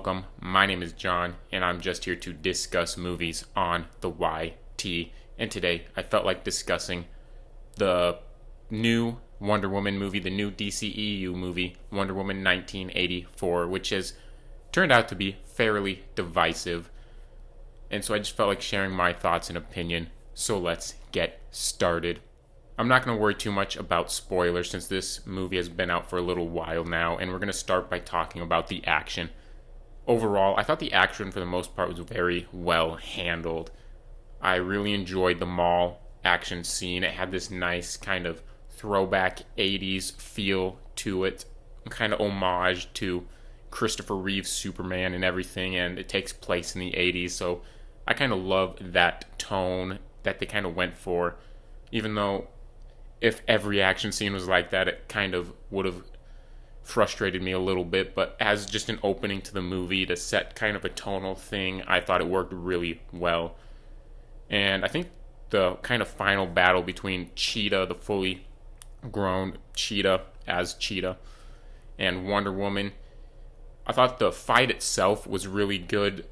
welcome. My name is John, and I'm just here to discuss movies on the YT. And today, I felt like discussing the new Wonder Woman movie, the new DCEU movie, Wonder Woman 1984, which has turned out to be fairly divisive. And so I just felt like sharing my thoughts and opinion. So let's get started. I'm not going to worry too much about spoilers since this movie has been out for a little while now, and we're going to start by talking about the action. Overall, I thought the action for the most part was very well handled. I really enjoyed the mall action scene. It had this nice kind of throwback 80s feel to it, kind of homage to Christopher Reeve's Superman and everything, and it takes place in the 80s, so I kind of love that tone that they kind of went for, even though if every action scene was like that, it kind of would have frustrated me a little bit. But as just an opening to the movie to set kind of a tonal thing, I thought it worked really well. And I think the kind of final battle between Cheetah, the fully grown Cheetah as Cheetah, and Wonder Woman, I thought the fight itself was really good,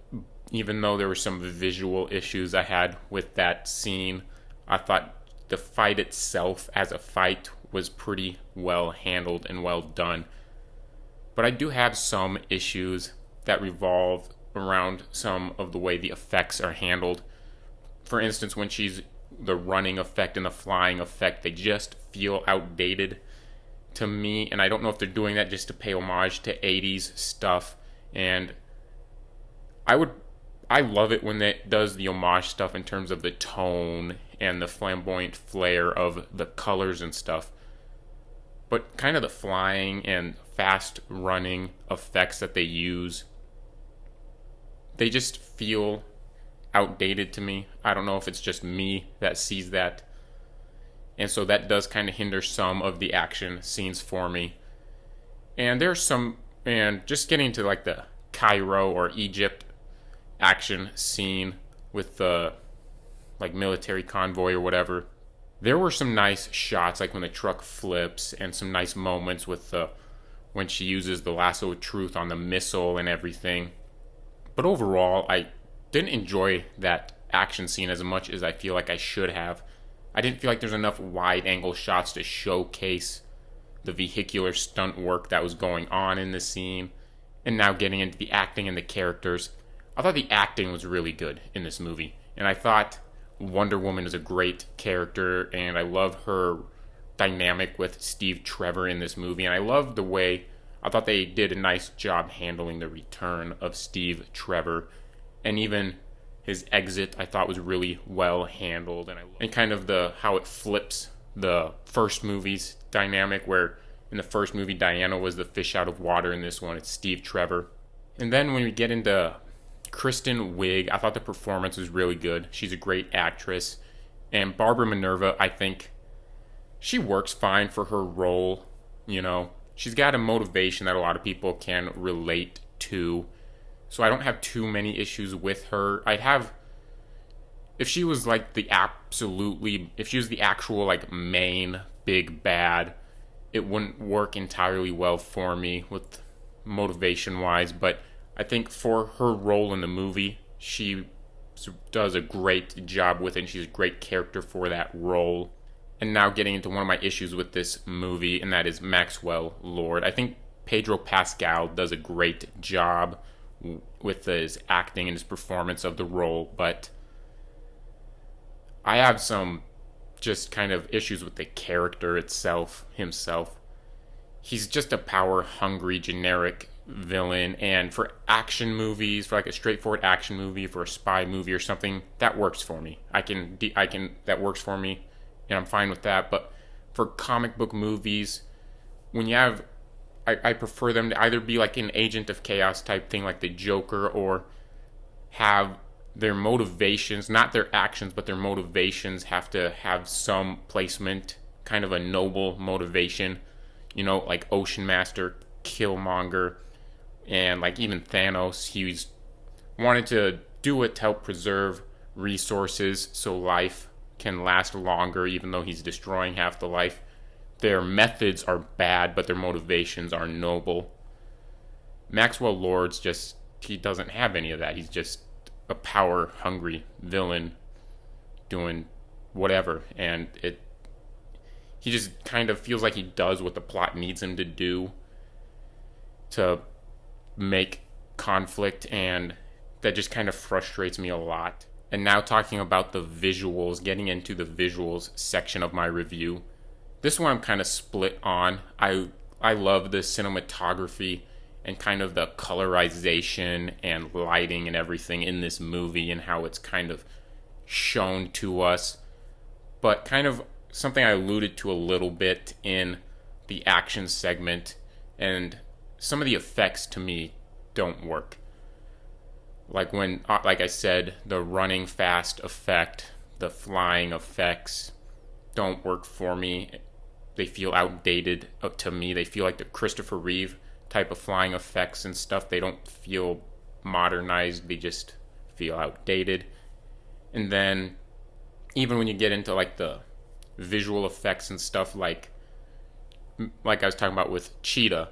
even though there were some visual issues I had with that scene. I thought the fight itself as a fight was pretty well handled and well done. But I do have some issues that revolve around some of the way the effects are handled. For instance, when she's the running effect and the flying effect, they just feel outdated to me. And I don't know if they're doing that just to pay homage to 80s stuff. And I love it when it does the homage stuff in terms of the tone and the flamboyant flair of the colors and stuff. But kind of the flying and fast running effects that they use, they just feel outdated to me. I don't know if it's just me that sees that. And so that does kind of hinder some of the action scenes for me. And just getting into like the Cairo or Egypt action scene with the like military convoy or whatever, there were some nice shots, like when the truck flips, and some nice moments with when she uses the lasso of truth on the missile and everything. But overall, I didn't enjoy that action scene as much as I feel like I should have. I didn't feel like there's enough wide angle shots to showcase the vehicular stunt work that was going on in the scene. And now getting into the acting and the characters, I thought the acting was really good in this movie. And I thought Wonder Woman is a great character, and I love her dynamic with Steve Trevor in this movie. And I love the way, I thought they did a nice job handling the return of Steve Trevor. And even his exit, I thought was really well handled. And kind of how it flips the first movie's dynamic, where in the first movie Diana was the fish out of water. In this one it's Steve Trevor. And then when we get into Kristen Wiig, I thought the performance was really good. She's a great actress. And Barbara Minerva, I think she works fine for her role. You know, she's got a motivation that a lot of people can relate to. So I don't have too many issues with her. If she was like if she was the actual like main big bad, it wouldn't work entirely well for me with motivation wise. But I think for her role in the movie, she does a great job with it, and she's a great character for that role. And now getting into one of my issues with this movie, and that is Maxwell Lord. I think Pedro Pascal does a great job with his acting and his performance of the role, but I have some just kind of issues with the character himself. He's just a power-hungry, generic villain, and for action movies, for like a straightforward action movie, for a spy movie or something, that works for me. That works for me, and I'm fine with that. But for comic book movies, when you have, I prefer them to either be like an Agent of Chaos type thing, like the Joker, or have their motivations, not their actions, but their motivations have to have some placement, kind of a noble motivation, you know, like Ocean Master, Killmonger, and like even Thanos. He's wanted to do it to help preserve resources so life can last longer, even though he's destroying half the life. Their methods are bad, but their motivations are noble. Maxwell Lord's just he doesn't have any of that. He's just a power hungry villain doing whatever, and he just kind of feels like he does what the plot needs him to do to make conflict, and that just kind of frustrates me a lot. And now talking about the visuals, getting into the visuals section of my review, this one I'm kind of split on. I love the cinematography and kind of the colorization and lighting and everything in this movie and how it's kind of shown to us. But kind of something I alluded to a little bit in the action segment, and some of the effects to me don't work. Like like I said, the running fast effect, the flying effects don't work for me. They feel outdated to me. They feel like the Christopher Reeve type of flying effects and stuff. They don't feel modernized. They just feel outdated. And then even when you get into like the visual effects and stuff, like I was talking about with Cheetah,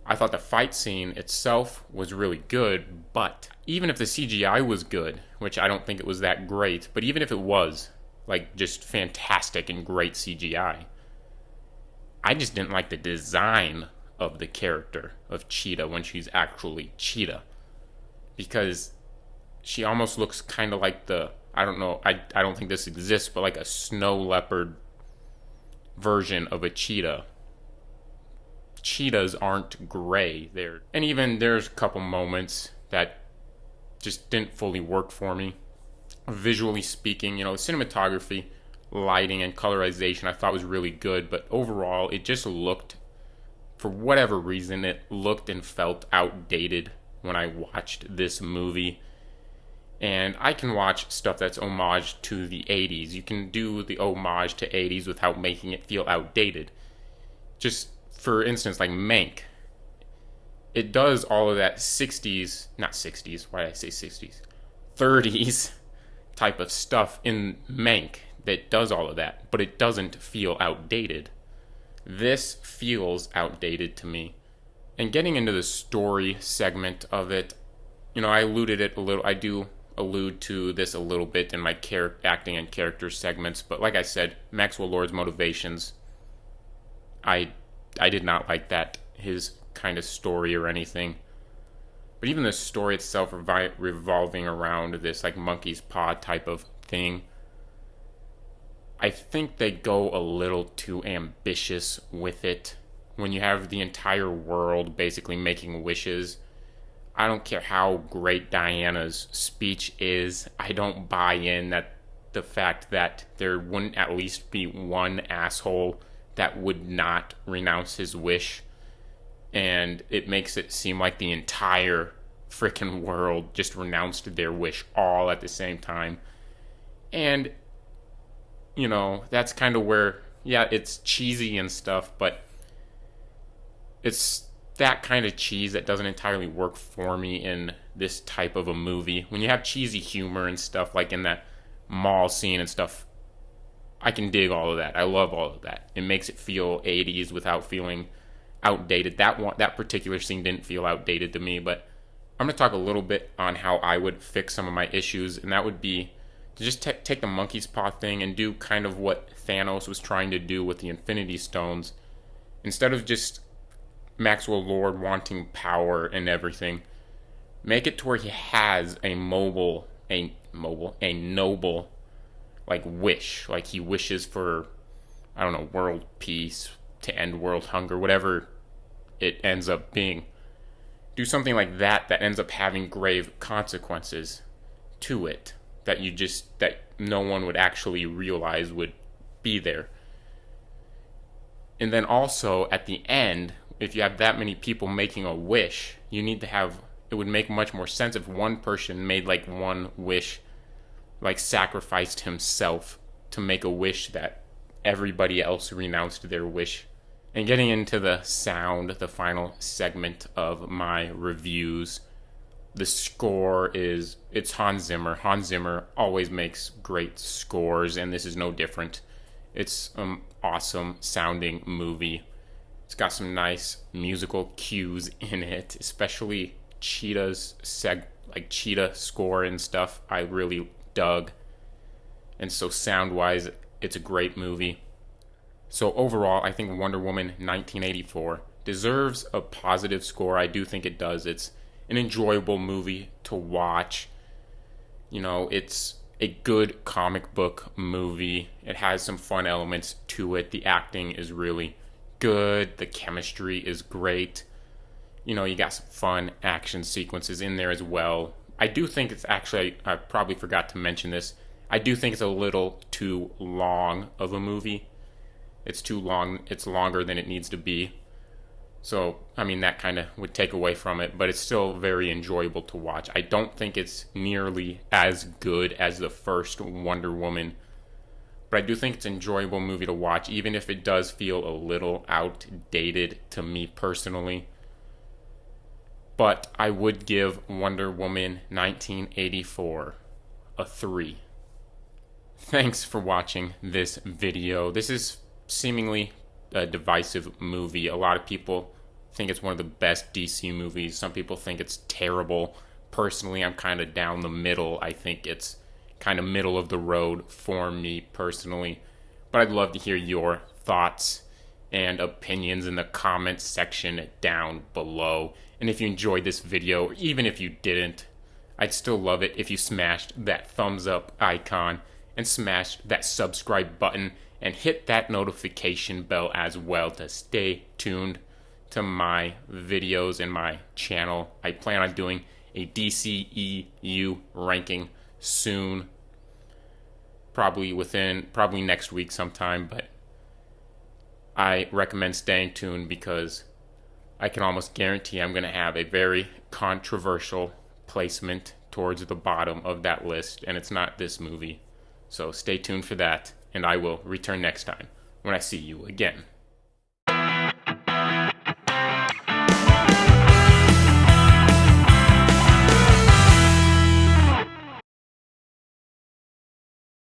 I thought the fight scene itself was really good, but even if the CGI was good, which I don't think it was that great, but even if it was like just fantastic and great CGI, I just didn't like the design of the character of Cheetah when she's actually Cheetah, because she almost looks kind of like I don't know, I don't think this exists, but like a snow leopard version of a cheetah. Cheetahs aren't gray there. And even there's a couple moments that just didn't fully work for me. Visually speaking, the cinematography, lighting, and colorization I thought was really good, but overall it just looked, for whatever reason, it looked and felt outdated when I watched this movie. And I can watch stuff that's homage to the 80s. You can do the homage to 80s without making it feel outdated. Just for instance, like Mank. It does all of that 60s, not 60s, why did I say 60s? 30s type of stuff in Mank that does all of that, but it doesn't feel outdated. This feels outdated to me. And getting into the story segment of it, I alluded it a little, I do allude to this a little bit in my acting and character segments, but like I said, Maxwell Lord's motivations, I did not like that, his kind of story or anything. But even the story itself revolving around this like monkey's paw type of thing, I think they go a little too ambitious with it. When you have the entire world basically making wishes, I don't care how great Diana's speech is, I don't buy in that the fact that there wouldn't at least be one asshole that would not renounce his wish. And it makes it seem like the entire freaking world just renounced their wish all at the same time. And, that's kind of where, yeah, it's cheesy and stuff, but it's that kind of cheese that doesn't entirely work for me in this type of a movie. When you have cheesy humor and stuff, like in that mall scene and stuff, I can dig all of that. I love all of that. It makes it feel 80s without feeling outdated. That particular scene didn't feel outdated to me, but I'm going to talk a little bit on how I would fix some of my issues, and that would be to just take the monkey's paw thing and do kind of what Thanos was trying to do with the Infinity Stones. Instead of just Maxwell Lord wanting power and everything, make it to where he has a noble like wish, like he wishes for, I don't know, world peace, to end world hunger, whatever it ends up being. Do something like that ends up having grave consequences to it, that no one would actually realize would be there. And then also at the end, if you have that many people making a wish, it would make much more sense if one person made like one wish, like sacrificed himself to make a wish that everybody else renounced their wish. And getting into the sound, the final segment of my reviews, the score it's Hans Zimmer. Hans Zimmer always makes great scores, and this is no different. It's an awesome sounding movie. It's got some nice musical cues in it, especially cheetah score and stuff I really dug. And so sound wise, it's a great movie. So overall, I think Wonder Woman 1984 deserves a positive score. I do think it does. It's an enjoyable movie to watch. It's a good comic book movie. It has some fun elements to it. The acting is really good. The chemistry is great. You got some fun action sequences in there as well. I do think it's actually, I probably forgot to mention this, I do think it's a little too long of a movie. It's too long. It's longer than it needs to be. So, that kind of would take away from it, but it's still very enjoyable to watch. I don't think it's nearly as good as the first Wonder Woman, but I do think it's an enjoyable movie to watch, even if it does feel a little outdated to me personally. But I would give Wonder Woman 1984 a 3. Thanks for watching this video. This is seemingly a divisive movie. A lot of people think it's one of the best DC movies. Some people think it's terrible. Personally, I'm kind of down the middle. I think it's kind of middle of the road for me personally. But I'd love to hear your thoughts and opinions in the comments section down below. And if you enjoyed this video, or even if you didn't, I'd still love it if you smashed that thumbs up icon and smashed that subscribe button and hit that notification bell as well to stay tuned to my videos and my channel. I plan on doing a DCEU ranking soon, probably next week sometime, but I recommend staying tuned because I can almost guarantee I'm going to have a very controversial placement towards the bottom of that list, and it's not this movie. So stay tuned for that, and I will return next time when I see you again.